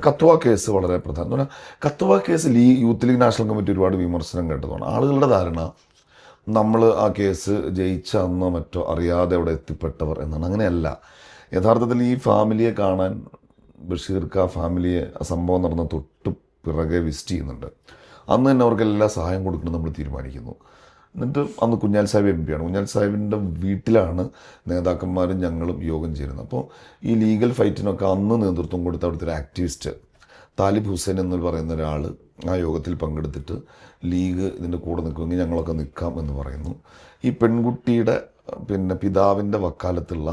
Kathua case വളരെ പ്രധാനം എന്ന് പറഞ്ഞാൽ കത്വ കേസിൽ ഈ യൂത്ത് ലീഗ് നാഷണൽ കമ്മിറ്റി ഒരുപാട് വിമർശനം കേട്ടതാണ്. ആളുകളുടെ ധാരണ നമ്മൾ ആ കേസ് ജയിച്ച അന്നോ മറ്റോ അറിയാതെ അവിടെ എത്തിപ്പെട്ടവർ എന്നാണ്. അങ്ങനെയല്ല. യഥാർത്ഥത്തിൽ ഈ ഫാമിലിയെ കാണാൻ ബഷീർക്ക് ആ ഫാമിലിയെ ആ സംഭവം നടന്ന തൊട്ട് പിറകെ വിസിറ്റ് ചെയ്യുന്നുണ്ട്. അന്ന് തന്നെ അവർക്ക് എല്ലാ സഹായം കൊടുക്കണം നമ്മൾ തീരുമാനിക്കുന്നു. എന്നിട്ട് അന്ന് കുഞ്ഞാൽ സാഹിബ് എം പിയാണ്. കുഞ്ഞാൽ സാഹിബിൻ്റെ വീട്ടിലാണ് നേതാക്കന്മാരും ഞങ്ങളും യോഗം ചേരുന്നത്. അപ്പോൾ ഈ ലീഗൽ ഫൈറ്റിനൊക്കെ അന്ന് നേതൃത്വം കൊടുത്ത അവിടുത്തെ ഒരു ആക്ടിവിസ്റ്റ് താലിബ് ഹുസൈൻ എന്ന് പറയുന്ന ഒരാൾ ആ യോഗത്തിൽ പങ്കെടുത്തിട്ട് ലീഗ് ഇതിൻ്റെ കൂടെ നിൽക്കുമെങ്കിൽ ഞങ്ങളൊക്കെ നിൽക്കാം എന്ന് പറയുന്നു. ഈ പെൺകുട്ടിയുടെ പിതാവിൻ്റെ വക്കാലത്തുള്ള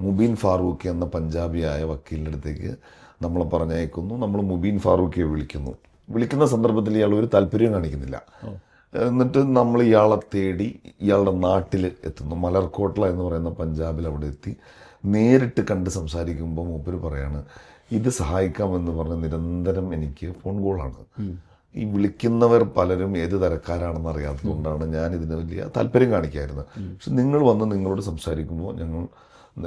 മുബീൻ ഫാറൂഖി എന്ന പഞ്ചാബിയായ വക്കീലിൻ്റെ അടുത്തേക്ക് നമ്മളെ പറഞ്ഞയക്കുന്നു. നമ്മൾ മുബീൻ ഫാറൂഖിയെ വിളിക്കുന്ന സന്ദർഭത്തിൽ ഇയാൾ ഒരു താല്പര്യം കാണിക്കുന്നില്ല. എന്നിട്ട് നമ്മൾ ഇയാളെ തേടി ഇയാളുടെ നാട്ടിൽ എത്തുന്നു. മലർക്കോട്ട്ല എന്ന് പറയുന്ന പഞ്ചാബിൽ അവിടെ എത്തി നേരിട്ട് കണ്ട് സംസാരിക്കുമ്പോൾ മൂപ്പര് പറയാണ്, ഇത് സഹായിക്കാമെന്ന് പറഞ്ഞ് നിരന്തരം എനിക്ക് ഫോൺ കോളാണ്. ഈ വിളിക്കുന്നവർ പലരും ഏത് തരക്കാരാണെന്ന് അറിയാത്തതുകൊണ്ടാണ് ഞാൻ ഇതിന് വലിയ താല്പര്യം കാണിക്കായിരുന്നത്. പക്ഷെ നിങ്ങൾ വന്ന് നിങ്ങളോട് സംസാരിക്കുമ്പോൾ ഞങ്ങൾ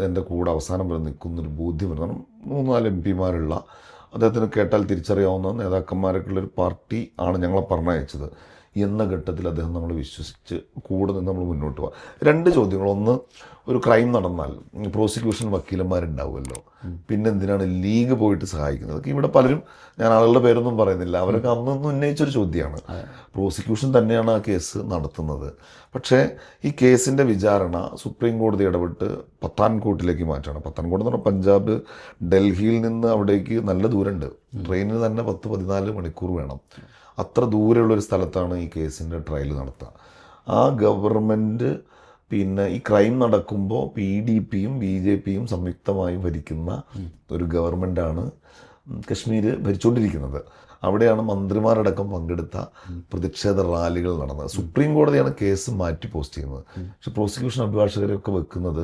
എൻ്റെ കൂടെ അവസാനം വരെ നിൽക്കുന്നൊരു ബോധ്യം വരും. കാരണം 3-4 MP അദ്ദേഹത്തിന് കേട്ടാൽ തിരിച്ചറിയാവുന്ന നേതാക്കന്മാരൊക്കെ ഉള്ളൊരു പാർട്ടി ആണ് ഞങ്ങളെ പറഞ്ഞയച്ചത് എന്ന ഘട്ടത്തിൽ അദ്ദേഹം നമ്മൾ വിശ്വസിച്ച് കൂടെ നിന്ന് നമ്മൾ മുന്നോട്ട് പോകാം. 2 ചോദ്യങ്ങൾ. ഒന്ന്, ഒരു ക്രൈം നടന്നാൽ പ്രോസിക്യൂഷൻ വക്കീലന്മാരുണ്ടാവുമല്ലോ, പിന്നെ എന്തിനാണ് ലീഗ് പോയിട്ട് സഹായിക്കുന്നത്? ഇവിടെ പലരും, ഞാൻ ആളുകളുടെ പേരൊന്നും പറയുന്നില്ല, അവരൊക്കെ അന്നൊന്നും ഉന്നയിച്ചൊരു ചോദ്യമാണ്. പ്രോസിക്യൂഷൻ തന്നെയാണ് ആ കേസ് നടത്തുന്നത്. പക്ഷേ ഈ കേസിൻ്റെ വിചാരണ സുപ്രീം കോടതി ഇടപെട്ട് പത്താൻകോട്ടിലേക്ക് മാറ്റണം. പത്താൻകോട്ട് എന്ന് പറഞ്ഞാൽ പഞ്ചാബ് ഡൽഹിയിൽ നിന്ന് അവിടേക്ക് നല്ല ദൂരമുണ്ട്. ട്രെയിനിന് തന്നെ 10-14 മണിക്കൂർ വേണം. അത്ര ദൂരെയുള്ളൊരു സ്ഥലത്താണ് ഈ കേസിൻ്റെ ട്രയൽ നടത്തുക. ആ ഗവൺമെൻറ് ഈ ക്രൈം നടക്കുമ്പോൾ PDPയും BJPയും സംയുക്തമായി ഭരിക്കുന്ന ഒരു ഗവൺമെൻറ്റാണ് കശ്മീർ ഭരിച്ചുകൊണ്ടിരിക്കുന്നത്. അവിടെയാണ് മന്ത്രിമാരടക്കം പങ്കെടുത്ത പ്രതിഷേധ റാലികൾ നടന്നത്. സുപ്രീം കോടതിയാണ് കേസ് മാറ്റി പോസ്റ്റ് ചെയ്യുന്നത്. പക്ഷെ പ്രോസിക്യൂഷൻ അഭിഭാഷകരെയൊക്കെ വെക്കുന്നത്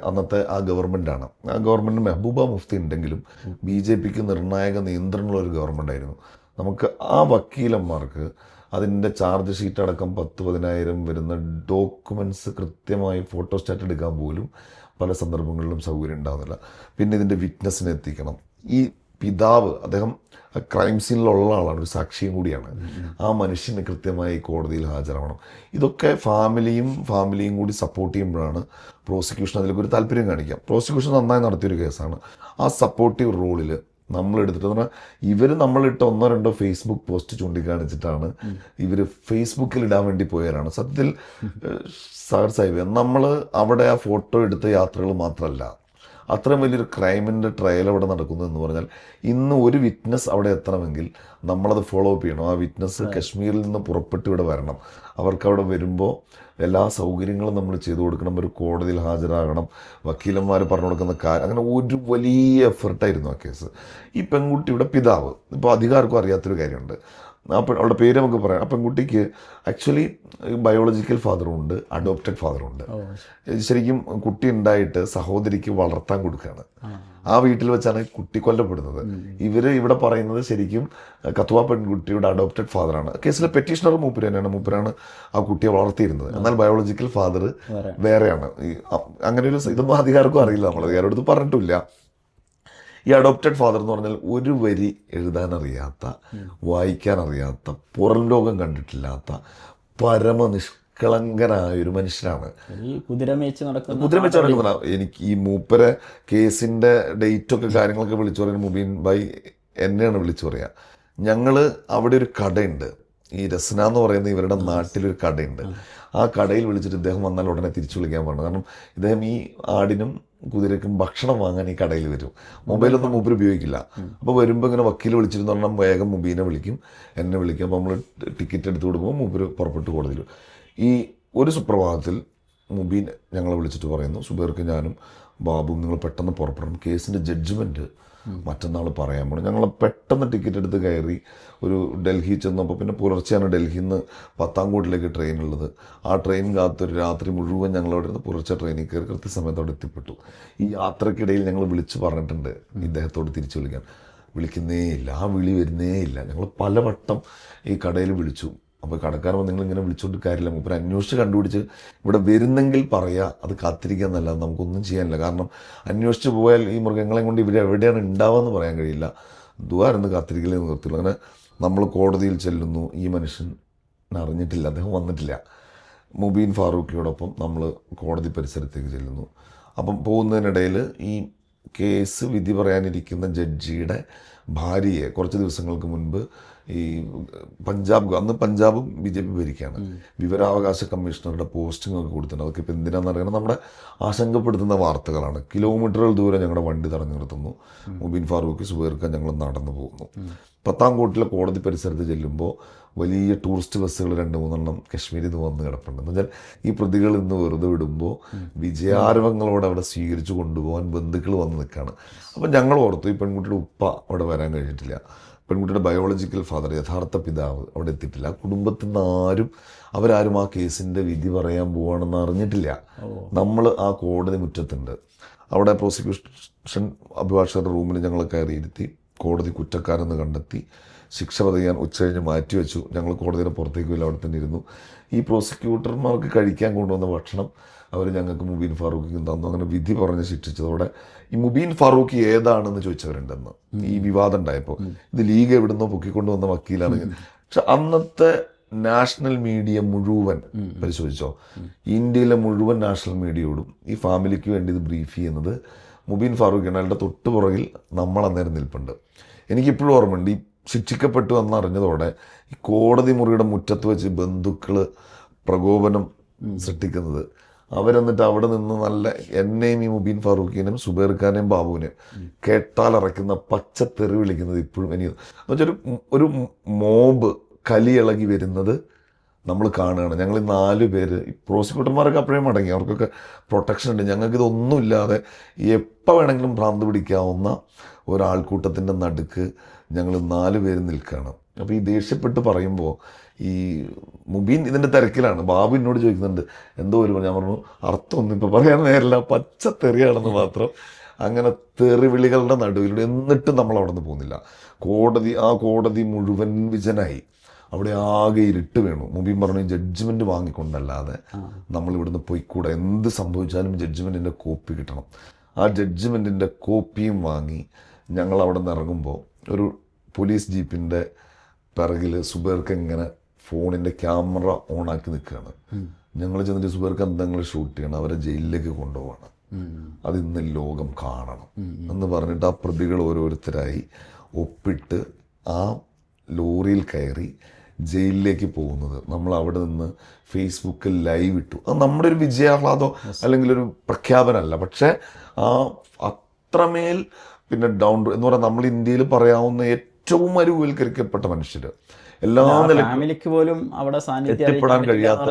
അന്നത്തെ ആ ഗവൺമെൻറ്റാണ്. ആ ഗവൺമെൻറ് മെഹബൂബ മുഫ്തി ഉണ്ടെങ്കിലും BJPക്ക് നിർണായക നിയന്ത്രണമുള്ള ഒരു ഗവൺമെൻറ്റായിരുന്നു. നമുക്ക് ആ വക്കീലന്മാർക്ക് അതിൻ്റെ ചാർജ് ഷീറ്റ് അടക്കം 10,000-10,000 വരുന്ന ഡോക്യുമെൻറ്റ്സ് കൃത്യമായി ഫോട്ടോസ്റ്റാറ്റ് എടുക്കാൻ പോലും പല സന്ദർഭങ്ങളിലും സൗകര്യം ഉണ്ടാകുന്നില്ല. പിന്നെ ഇതിൻ്റെ വിറ്റ്നസ്സിനെ എത്തിക്കണം. ഈ പിതാവ്, അദ്ദേഹം ക്രൈം സീനിലുള്ള ആളാണ്, ഒരു സാക്ഷിയും കൂടിയാണ്. ആ മനുഷ്യന് കൃത്യമായി കോടതിയിൽ ഹാജരാവണം. ഇതൊക്കെ ഫാമിലിയും കൂടി സപ്പോർട്ട് ചെയ്യുമ്പോഴാണ് പ്രോസിക്യൂഷൻ അതിലേക്ക് ഒരു താല്പര്യം കാണിക്കാം. പ്രോസിക്യൂഷൻ നന്നായി നടത്തിയൊരു കേസാണ്. ആ സപ്പോർട്ടീവ് റോളിൽ നമ്മളെടുത്തിട്ട് പറഞ്ഞാൽ ഇവർ നമ്മളിട്ട 1-2 ഫേസ്ബുക്ക് പോസ്റ്റ് ചൂണ്ടിക്കാണിച്ചിട്ടാണ് ഇവർ ഫേസ്ബുക്കിൽ ഇടാൻ വേണ്ടി പോയവരാണ്. സത്യത്തിൽ സാർ സാഹിബ്, നമ്മൾ അവിടെ ആ ഫോട്ടോ എടുത്ത യാത്രകൾ മാത്രമല്ല, അത്രയും വലിയൊരു ക്രൈമിൻ്റെ ട്രയൽ അവിടെ നടക്കുന്നു എന്ന് പറഞ്ഞാൽ ഇന്ന് ഒരു വിറ്റ്നസ് അവിടെ എത്തണമെങ്കിൽ നമ്മളത് ഫോളോ അപ്പ് ചെയ്യണം. ആ വിറ്റ്നസ് കശ്മീരിൽ നിന്ന് പുറപ്പെട്ട് ഇവിടെ വരണം. അവർക്ക് അവിടെ വരുമ്പോൾ എല്ലാ സൗകര്യങ്ങളും നമ്മൾ ചെയ്തു കൊടുക്കണം. ഒരു കോടതിയിൽ ഹാജരാകണം, വക്കീലന്മാർ പറഞ്ഞു കൊടുക്കുന്ന കാര്യം, അങ്ങനെ ഒരു വലിയ എഫർട്ടായിരുന്നു ആ കേസ്. ഈ പെൺകുട്ടിയുടെ പിതാവ്, ഇപ്പോൾ അധികാർക്കും അറിയാത്തൊരു കാര്യമുണ്ട്. അവളുടെ പേര് നമുക്ക് പറയാം. ആ പെൺകുട്ടിക്ക് ആക്ച്വലി ബയോളജിക്കൽ ഫാദറും ഉണ്ട്, അഡോപ്റ്റഡ് ഫാദറും ഉണ്ട്. ശരിക്കും കുട്ടി ഉണ്ടായിട്ട് സഹോദരിക്ക് വളർത്താൻ കൊടുക്കുകയാണ്. ആ വീട്ടിൽ വെച്ചാണ് കുട്ടി കൊല്ലപ്പെടുന്നത്. ഇവിടെ പറയുന്നത് ശരിക്കും കത്വ പെൺകുട്ടിയുടെ അഡോപ്റ്റഡ് ഫാദറാണ്. കേസിലെ പെറ്റീഷണർ മൂപ്പരാണ് ആ കുട്ടിയെ വളർത്തിയിരുന്നത്. എന്നാൽ ബയോളജിക്കൽ ഫാദർ വേറെയാണ്. അങ്ങനെ ഒരു ഇതൊന്നും അധികാർക്കും അറിയില്ല, നമ്മൾ അധികാരോട് പറഞ്ഞിട്ടില്ല. ഈ അഡോപ്റ്റഡ് ഫാദർ എന്ന് പറഞ്ഞാൽ ഒരു വരി എഴുതാനറിയാത്ത, വായിക്കാനറിയാത്ത, പുറം ലോകം കണ്ടിട്ടില്ലാത്ത പരമനിഷ്കളങ്കനായൊരു മനുഷ്യനാണ്. കുതിരമേച്ച് നടക്കുന്ന എനിക്ക് ഈ മൂപ്പരെ കേസിൻ്റെ ഡേറ്റൊക്കെ കാര്യങ്ങളൊക്കെ വിളിച്ചു പറയാൻ മുബീൻ ഭായ് എന്നെയാണ് വിളിച്ചു പറയുക. ഞങ്ങൾ അവിടെ ഒരു കടയുണ്ട്, ഈ രസ്ന എന്ന് പറയുന്ന ഇവരുടെ നാട്ടിലൊരു കടയുണ്ട്. ആ കടയിൽ വിളിച്ചിട്ട് ഇദ്ദേഹം വന്നാൽ ഉടനെ തിരിച്ചു വിളിക്കാൻ പറഞ്ഞു. കാരണം ഇദ്ദേഹം ഈ ആടിനും കുതിരക്കും ഭക്ഷണം വാങ്ങാൻ ഈ കടയിൽ വരും. മൊബൈലൊന്നും മൂപ്പർ ഉപയോഗിക്കില്ല. അപ്പോൾ വരുമ്പോൾ ഇങ്ങനെ വക്കീൽ വിളിച്ചിരുന്നു പറഞ്ഞാൽ വേഗം മുബീനെ വിളിക്കും, എന്നെ വിളിക്കും. അപ്പോൾ നമ്മൾ ടിക്കറ്റ് എടുത്ത് കൊടുക്കുമ്പോൾ മൂപ്പർ പുറപ്പെട്ട് കോടതിയിൽ. ഈ ഒരു സുപ്രഭാതത്തിൽ മുബീൻ ഞങ്ങളെ വിളിച്ചിട്ട് പറയുന്നു, സുബൈർക്ക് ഞാനും ബാബുവും നിങ്ങൾ പെട്ടെന്ന് പുറപ്പെടണം, കേസിൻ്റെ ജഡ്ജ്മെൻറ്റ് മറ്റന്നാൾ പറയാൻ പോകണം. ഞങ്ങൾ പെട്ടെന്ന് ടിക്കറ്റ് എടുത്ത് കയറി ഒരു ഡൽഹി ചെന്നപ്പോൾ പുലർച്ചെയാണ് ഡൽഹിയിൽ നിന്ന് പത്താംകോട്ടിലേക്ക് ട്രെയിൻ ഉള്ളത്. ആ ട്രെയിൻ കാത്തൊരു രാത്രി മുഴുവൻ ഞങ്ങളവിടെ ഇരുന്ന് പുലർച്ചെ ട്രെയിനിൽ കയറി കൃത്യസമയത്ത് അവിടെ എത്തിപ്പെട്ടു. ഈ യാത്രക്കിടയിൽ ഞങ്ങൾ വിളിച്ച് പറഞ്ഞിട്ടുണ്ട് ഇദ്ദേഹത്തോട് തിരിച്ചു വിളിക്കാൻ. വിളിക്കുന്നേ ഇല്ല, ആ വിളി വരുന്നേ ഇല്ല. ഞങ്ങൾ പലവട്ടം ഈ കടയിൽ വിളിച്ചു. അപ്പോൾ കടക്കാരൻ നിങ്ങളിങ്ങനെ വിളിച്ചുകൊണ്ട് കാര്യമില്ല, മൂപ്പര് അന്വേഷിച്ച് കണ്ടുപിടിച്ച് ഇവിടെ വരുന്നെങ്കിൽ പറയുക, അത് കാത്തിരിക്കുക എന്നല്ലാതെ നമുക്കൊന്നും ചെയ്യാനില്ല. കാരണം അന്വേഷിച്ച് പോയാൽ ഈ മൃഗങ്ങളെ കൊണ്ട് ഇവരെവിടെയാണ് ഉണ്ടാവുക എന്ന് പറയാൻ കഴിയില്ല. ദുആ കാത്തിരിക്കലേ നിർത്തിയുള്ളൂ. അങ്ങനെ നമ്മൾ കോടതിയിൽ ചെല്ലുന്നു. ഈ മനുഷ്യൻ അറിഞ്ഞിട്ടില്ല, അദ്ദേഹം വന്നിട്ടില്ല. മുബീൻ ഫാറൂഖിയോടൊപ്പം നമ്മൾ കോടതി പരിസരത്തേക്ക് ചെല്ലുന്നു. അപ്പം പോകുന്നതിനിടയിൽ ഈ കേസ് വിധി പറയാനിരിക്കുന്ന ജഡ്ജിയുടെ ഭാര്യയെ കുറച്ച് ദിവസങ്ങൾക്ക് മുൻപ് ഈ അന്ന് പഞ്ചാബും BJP ഭരിക്കുകയാണ്, വിവരാവകാശ കമ്മീഷണറുടെ പോസ്റ്റിംഗ് ഒക്കെ കൊടുത്തിട്ടുണ്ട്. അതൊക്കെ ഇപ്പം എന്തിനാണെന്ന് അറിയണം, നമ്മുടെ ആശങ്കപ്പെടുത്തുന്ന വാർത്തകളാണ്. കിലോമീറ്ററുകൾ ദൂരെ ഞങ്ങളുടെ വണ്ടി തടഞ്ഞു നിർത്തുന്നു. മുബീൻ ഫാറൂഖ്, സുബൈർ ഖാൻ ഞങ്ങൾ നടന്നു പോകുന്നു. പത്താംകോട്ടിലെ കോടതി പരിസരത്ത് ചെല്ലുമ്പോൾ വലിയ ടൂറിസ്റ്റ് ബസ്സുകൾ 2-3 കശ്മീരിൽ നിന്ന് വന്ന് കിടപ്പുണ്ട്. എന്ന് വെച്ചാൽ ഈ പ്രതികൾ ഇന്ന് വെറുതെ വിടുമ്പോൾ വിജയാരവങ്ങളോടെ അവിടെ സ്വീകരിച്ചു കൊണ്ടുപോകാൻ ബന്ധുക്കൾ വന്ന് നിൽക്കുകയാണ്. അപ്പം ഞങ്ങൾ ഓർത്തു, ഈ പെൺകുട്ടിയുടെ ഉപ്പ അവിടെ വരാൻ കഴിഞ്ഞിട്ടില്ല, പെൺകുട്ടിയുടെ ബയോളജിക്കൽ ഫാദർ, യഥാർത്ഥ പിതാവ് അവിടെ എത്തിയിട്ടില്ല, കുടുംബത്തിൽ നിന്ന് അവരാരും ആ കേസിൻ്റെ വിധി പറയാൻ പോവുകയാണെന്ന് അറിഞ്ഞിട്ടില്ല. നമ്മൾ ആ കോടതി മുറ്റത്തുണ്ട്. അവിടെ പ്രോസിക്യൂഷൻ അഭിഭാഷകരുടെ റൂമിൽ ഞങ്ങൾ കയറിയിരുത്തി കോടതി കുറ്റക്കാരെന്ന് കണ്ടെത്തി ശിക്ഷ പതിയാൻ ഉച്ചകഴിഞ്ഞ് മാറ്റിവെച്ചു. ഞങ്ങൾ കോടതിയുടെ പുറത്തേക്ക് പോയില്ല, അവിടെ തന്നെ ഇരുന്നു. ഈ പ്രോസിക്യൂട്ടർമാർക്ക് കഴിക്കാൻ കൊണ്ടുവന്ന ഭക്ഷണം അവർ ഞങ്ങൾക്ക് മുബീൻ ഫാറൂഖിക്കും തന്നു. അങ്ങനെ വിധി പറഞ്ഞ് ശിക്ഷിച്ചതോടെ ഈ മുബീൻ ഫാറൂഖി ഏതാണെന്ന് ചോദിച്ചവരുണ്ടെന്ന് ഈ വിവാദം ഉണ്ടായപ്പോൾ, ഇത് ലീഗ് എവിടുന്നോ പൊക്കിക്കൊണ്ടുവന്ന വക്കീലാണ്. പക്ഷെ അന്നത്തെ നാഷണൽ മീഡിയ മുഴുവൻ പരിശോധിച്ചോ, ഇന്ത്യയിലെ മുഴുവൻ നാഷണൽ മീഡിയയോടും ഈ ഫാമിലിക്ക് വേണ്ടി ഇത് ബ്രീഫ് ചെയ്യുന്നത് മുബീൻ ഫാറൂഖിയാണ്. അയാളുടെ തൊട്ട് പുറകിൽ നമ്മൾ അന്നേരം നിൽപ്പുണ്ട്. എനിക്കിപ്പോഴും ഓർമ്മയുണ്ട്, ഈ ശിക്ഷിക്കപ്പെട്ടു എന്നറിഞ്ഞതോടെ ഈ കോടതി മുറിയുടെ മുറ്റത്ത് വെച്ച് ബന്ധുക്കൾ പ്രകോപനം സൃഷ്ടിക്കുന്നത്, അവരെന്നിട്ട് അവിടെ നിന്ന് നല്ല എന്നെയും ഈ മുബീൻ ഫാറൂഖിനെയും സുബൈർ ഖാനെയും ബാബുവിനെയും കേട്ടാലറയ്ക്കുന്ന പച്ചത്തെറി വിളിക്കുന്നത് ഇപ്പോഴും എനിക്ക് എന്നുവെച്ചാൽ ഒരു മോബ് കലിയിളകി വരുന്നത് നമ്മൾ കാണുകയാണ്. ഞങ്ങൾ 4 പേര്, ഈ പ്രോസിക്യൂട്ടർമാരൊക്കെ അപ്പോഴേ മടങ്ങി, അവർക്കൊക്കെ പ്രൊട്ടക്ഷൻ ഉണ്ട്. ഞങ്ങൾക്കിതൊന്നുമില്ലാതെ എപ്പോൾ വേണമെങ്കിലും ഭ്രാന്ത് പിടിക്കാവുന്ന ഒരാൾക്കൂട്ടത്തിൻ്റെ നടുക്ക് ഞങ്ങൾ 4 പേര് നിൽക്കുകയാണ്. അപ്പോൾ ഈ ദേഷ്യപ്പെട്ട് പറയുമ്പോൾ ഈ മുബീൻ ഇതിൻ്റെ തിരക്കിലാണ്. ബാബു എന്നോട് ചോദിക്കുന്നുണ്ട് എന്തോ ഞാൻ പറഞ്ഞു അർത്ഥമൊന്നും ഇപ്പോൾ പറയാൻ നേരല്ല, പച്ചത്തെറിയാണെന്ന് മാത്രം. അങ്ങനെ തെറിവിളികളുടെ നടുവിലൂടെ എന്നിട്ടും നമ്മൾ അവിടെ നിന്ന് പോകുന്നില്ല. ആ കോടതി മുഴുവൻ വിജനായി, അവിടെ ആകെ ഇരുട്ട് വീണു. മുബീൻ പറഞ്ഞു ജഡ്ജ്മെൻറ്റ് വാങ്ങിക്കൊണ്ടല്ലാതെ നമ്മളിവിടുന്ന് പോയിക്കൂടെ, എന്ത് സംഭവിച്ചാലും ജഡ്ജ്മെൻറ്റിൻ്റെ കോപ്പി കിട്ടണം. ആ ജഡ്ജ്മെൻറ്റിൻ്റെ കോപ്പിയും വാങ്ങി ഞങ്ങൾ അവിടെ നിന്ന് ഇറങ്ങുമ്പോൾ ഒരു പോലീസ് ജീപ്പിൻ്റെ പിറകിൽ സുബൈർക്ക് ഇങ്ങനെ ഫോണിൻ്റെ ക്യാമറ ഓണാക്കി നിൽക്കുകയാണ്. ഞങ്ങൾ ചെന്നിട്ട് സുബൈർക്ക് എന്തെങ്കിലും ഷൂട്ട് ചെയ്യണം, അവരെ ജയിലിലേക്ക് കൊണ്ടുപോകണം, അത് ഇന്ന് ലോകം കാണണം എന്ന് പറഞ്ഞിട്ട് ആ പ്രതികൾ ഓരോരുത്തരായി ഒപ്പിട്ട് ആ ലോറിയിൽ കയറി ജയിലിലേക്ക് പോകുന്നത് നമ്മൾ അവിടെ നിന്ന് ഫേസ്ബുക്കിൽ ലൈവ് ഇട്ടു. അത് നമ്മുടെ ഒരു വിജയാഹ്ലാദോ അല്ലെങ്കിൽ ഒരു പ്രഖ്യാപനമല്ല, പക്ഷേ അത്രമേൽ പിന്നെ ഡൗൺ എന്ന് പറഞ്ഞാൽ നമ്മൾ ഇന്ത്യയിൽ പറയാവുന്ന ഏറ്റവും മരുവൽക്കരിക്കപ്പെട്ട മനുഷ്യർ എല്ലാ ഫാമിലിക്ക് പോലും അവിടെ എത്തിപ്പെടാൻ കഴിയാത്ത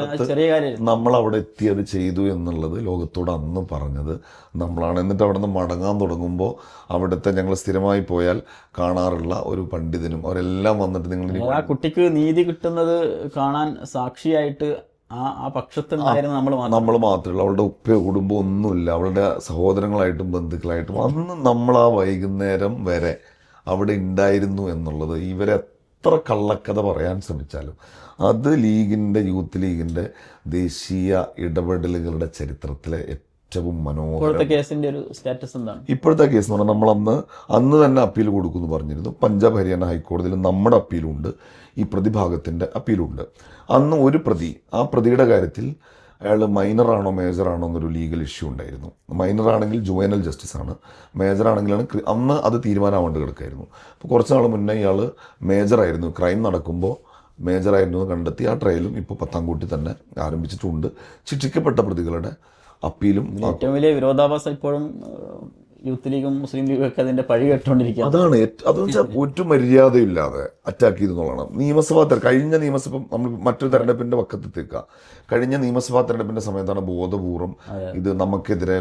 നമ്മൾ അവിടെ എത്തിയത് ചെയ്തു എന്നുള്ളത് ലോകത്തോട് അന്ന് പറഞ്ഞത് നമ്മളാണ്. എന്നിട്ട് അവിടെ നിന്ന് മടങ്ങാൻ തുടങ്ങുമ്പോൾ അവിടുത്തെ ഞങ്ങൾ സ്ഥിരമായി പോയാൽ കാണാറുള്ള ഒരു പണ്ഡിതനും അവരെല്ലാം വന്നിട്ട് നിങ്ങൾ ആ കുട്ടിക്ക് നീതി കിട്ടുന്നത് കാണാൻ സാക്ഷിയായിട്ട് ആ പക്ഷത്തുണ്ടായിരുന്നു നമ്മൾ മാത്രമല്ല, അവളുടെ ഉപ്പയോ കുടുംബം ഒന്നുമില്ല, അവളുടെ സഹോദരങ്ങളായിട്ടും ബന്ധുക്കളായിട്ടും അന്ന് നമ്മൾ ആ വൈകുന്നേരം വരെ അവിടെ ഉണ്ടായിരുന്നു എന്നുള്ളത് ഇവരെ എത്ര കള്ളക്കഥ പറയാൻ ശ്രമിച്ചാലും അത് യൂത്ത് ലീഗിൻ്റെ ദേശീയ ഇടപെടലുകളുടെ ചരിത്രത്തിലെ ഏറ്റവും മനോഹരം. കേസിന്റെ ഒരു സ്റ്റാറ്റസ് എന്താണ് ഇപ്പോഴത്തെ കേസ് എന്ന് പറഞ്ഞാൽ നമ്മൾ അന്ന് തന്നെ അപ്പീൽ കൊടുക്കുമെന്ന് പറഞ്ഞിരുന്നു. പഞ്ചാബ് ഹരിയാന ഹൈക്കോടതിയിൽ നമ്മുടെ അപ്പീലുണ്ട്, ഈ പ്രതിഭാഗത്തിൻ്റെ അപ്പീലുണ്ട്. അന്ന് ഒരു പ്രതി, ആ പ്രതിയുടെ കാര്യത്തിൽ അയാൾ മൈനറാണോ മേജറാണോ എന്നൊരു ലീഗൽ ഇഷ്യൂ ഉണ്ടായിരുന്നു. മൈനറാണെങ്കിൽ ജുവൈനൽ ജസ്റ്റിസാണ്, മേജറാണെങ്കിലാണ് അന്ന് അത് തീരുമാനമാവേണ്ടി കിടക്കായിരുന്നു. അപ്പോൾ കുറച്ച് നാൾ മുന്നേ ഇയാൾ മേജറായിരുന്നു, ക്രൈം നടക്കുമ്പോൾ മേജറായിരുന്നു എന്ന് കണ്ടെത്തി ആ ട്രയലും ഇപ്പോൾ പത്താംകോട്ടി തന്നെ ആരംഭിച്ചിട്ടുണ്ട്. ശിക്ഷിക്കപ്പെട്ട പ്രതികളുടെ അപ്പീലും. ഏറ്റവും വലിയ വിരോധാഭാസം ഇപ്പോഴും യൂത്ത് ലീഗും മുസ്ലിം ലീഗും ഒക്കെ അതിന്റെ പഴി കേട്ടുകൊണ്ടിരിക്കുക. അതാണ് അതെന്ന് വെച്ചാൽ ഒരു മര്യാദയില്ലാതെ അറ്റാക്ക് ചെയ്തെന്നുള്ളതാണ്. കഴിഞ്ഞ നിയമസഭ നമ്മൾ മറ്റൊരു തെരഞ്ഞെടുപ്പിന്റെ പക്കത്തെത്തിക്കുക. കഴിഞ്ഞ നിയമസഭാ തെരഞ്ഞെടുപ്പിന്റെ സമയത്താണ് ബോധപൂർവം ഇത് നമുക്കെതിരെ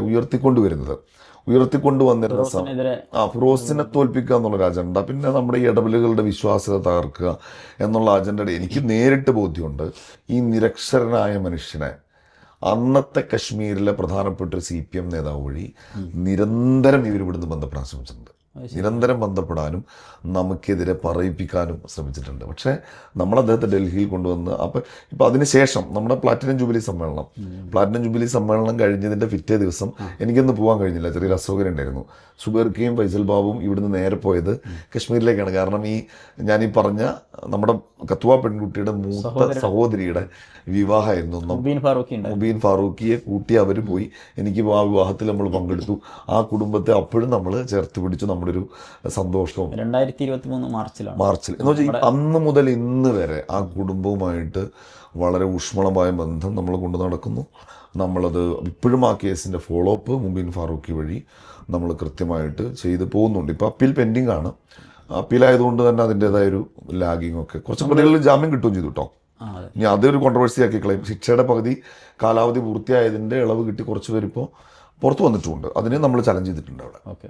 ഉയർത്തിക്കൊണ്ടുവന്നിരുന്ന ഫിറോസിനെ തോൽപ്പിക്കുക എന്നുള്ളൊരു അജണ്ട, പിന്നെ നമ്മുടെ ഈ ഇടപെടലുകളുടെ വിശ്വാസ്യത തകർക്കുക എന്നുള്ള അജണ്ടയുടെ എനിക്ക് നേരിട്ട് ബോധ്യമുണ്ട്. ഈ നിരക്ഷരനായ മനുഷ്യനെ അന്നത്തെ കശ്മീരിലെ പ്രധാനപ്പെട്ട ഒരു CPM നേതാവ് വഴി നിരന്തരം ഇവരിവിടുന്ന് ബന്ധപ്പെടാൻ ശ്രമിച്ചിട്ടുണ്ട്. നിരന്തരം ബന്ധപ്പെടാനും നമുക്കെതിരെ പറയിപ്പിക്കാനും ശ്രമിച്ചിട്ടുണ്ട്. പക്ഷേ നമ്മൾ അദ്ദേഹത്തെ ഡൽഹിയിൽ കൊണ്ടുവന്ന് ഇപ്പം അതിനുശേഷം നമ്മുടെ പ്ലാറ്റിനം ജൂബിലി സമ്മേളനം കഴിഞ്ഞതിൻ്റെ പിറ്റേ ദിവസം എനിക്കൊന്ന് പോകാൻ കഴിഞ്ഞില്ല, ചെറിയൊരു അസൗകര്യം ഉണ്ടായിരുന്നു. സുബൈർക്കയും ഫൈസൽ ബാബുവും ഇവിടുന്ന് നേരെ പോയത് കശ്മീരിലേക്കാണ്. കാരണം ഞാനീ പറഞ്ഞ നമ്മുടെ കത്തുവ പെൺകുട്ടിയുടെ മൂത്ത സഹോദരിയുടെ വിവാഹമായിരുന്നു. മുബീൻ ഫാറൂഖിയെ കൂട്ടി അവർ പോയി. എനിക്ക് ആ വിവാഹത്തിൽ നമ്മൾ പങ്കെടുത്തു. ആ കുടുംബത്തെ അപ്പോഴും നമ്മൾ ചേർത്ത് പിടിച്ചു. നമ്മുടെ ഒരു സന്തോഷവും 2023 മാർച്ചിൽ എന്ന് വെച്ചാൽ അന്ന് മുതൽ ഇന്ന് വരെ ആ കുടുംബവുമായിട്ട് വളരെ ഊഷ്മളമായ ബന്ധം നമ്മൾ കൊണ്ടു നടക്കുന്നു. നമ്മളത് ഇപ്പോഴും ആ കേസിൻ്റെ ഫോളോ അപ്പ് മുബീൻ ഫാറൂഖി വഴി നമ്മൾ കൃത്യമായിട്ട് ചെയ്ത് പോകുന്നുണ്ട്. ഇപ്പോൾ അപ്പീൽ പെൻഡിങ് ആണ്. അപ്പീലായതുകൊണ്ട് തന്നെ അതിൻ്റെതായൊരു ലാഗിങ് ഒക്കെ കുറച്ച് പ്രതികളിൽ ജാമ്യം കിട്ടുകയും ചെയ്തു കേട്ടോ. ഇനി അതൊരു കോൺട്രവേഴ്സി ആക്കി കളയും. ശിക്ഷയുടെ പകുതി കാലാവധി പൂർത്തിയായതിൻ്റെ ഇളവ് കിട്ടി കുറച്ച് പേരിപ്പോൾ പുറത്തു വന്നിട്ടുമുണ്ട്. അതിനെ നമ്മൾ ചലഞ്ച് ചെയ്തിട്ടുണ്ട് അവിടെ. ഓക്കെ.